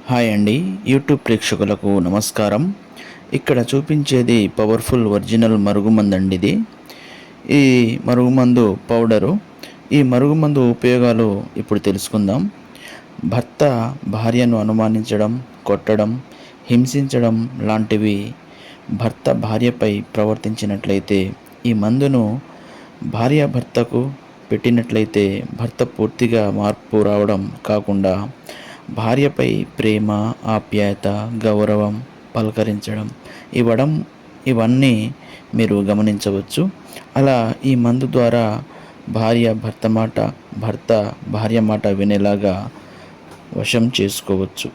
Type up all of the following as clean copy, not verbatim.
Hi అండి, YouTube ప్రేక్షకులకు నమస్కారం. ఇక్కడ చూపించేది పవర్ఫుల్ ఒరిజినల్ మరుగుమందు అండి. ఈ మరుగుమందు పౌడరు. ఈ మరుగుమందు ఉపయోగాలు ఇప్పుడు తెలుసుకుందాం. భర్త భార్యను అనుమానించడం, కొట్టడం, హింసించడం లాంటివి భర్త భార్యపై ప్రవర్తించినట్లయితే ఈ మందును భర్తకు పెట్టినట్లయితే భర్త పూర్తిగా మార్పు రావడం కాకుండా భార్యపై ప్రేమ, ఆప్యాయత, గౌరవం, పలకరించడం ఇవన్నీ మీరు గమనించవచ్చు. అలా ఈ మందు ద్వారా భార్య భర్త మాట, భర్త భార్య మాట వినేలాగా వశం చేసుకోవచ్చు.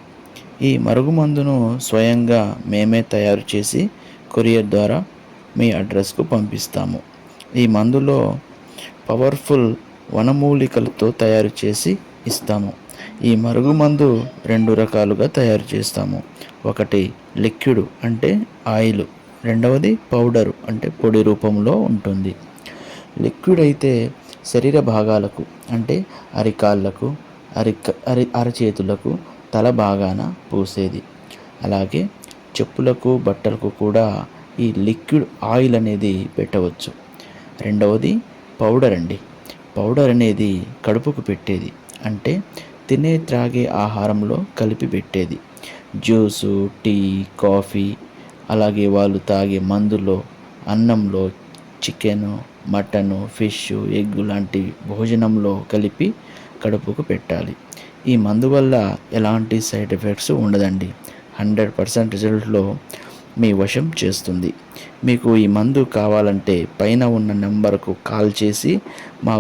ఈ మరుగుమందును స్వయంగా మేమే తయారు చేసి కొరియర్ ద్వారా మీ అడ్రస్కు పంపిస్తాము. ఈ మందులో పవర్ఫుల్ వనమూలికలతో తయారు చేసి ఇస్తాము. ఈ మరుగుమందు 2 రకాలుగా తయారు చేస్తాము. ఒకటి లిక్విడ్ అంటే ఆయిల్, రెండవది పౌడరు అంటే పొడి రూపంలో ఉంటుంది. లిక్విడ్ అయితే శరీర భాగాలకు అంటే అరికాళ్ళకు, అరచేతులకు, తల భాగాన పూసేది. అలాగే చెప్పులకు, బట్టలకు కూడా ఈ లిక్విడ్ ఆయిల్ అనేది పెట్టవచ్చు. రెండవది పౌడర్ అండి. పౌడర్ అనేది కడుపుకు పెట్టేది, అంటే త్రాగే ఆహారంలో కలిపి పెట్టేది. జ్యూసు, టీ, కాఫీ, అలాగే వాళ్ళు తాగే మందులో, అన్నంలో, చికెను, మటను, ఫిష్, ఎగ్ లాంటి భోజనంలో కలిపి కడుపుకు పెట్టాలి. ఈ మందు వల్ల ఎలాంటి సైడ్ ఎఫెక్ట్స్ ఉండదండి. 100% రిజల్ట్లో మీ వశం చేస్తుంది. మీకు ఈ మందు కావాలంటే పైన ఉన్న నెంబర్కు కాల్ చేసి మా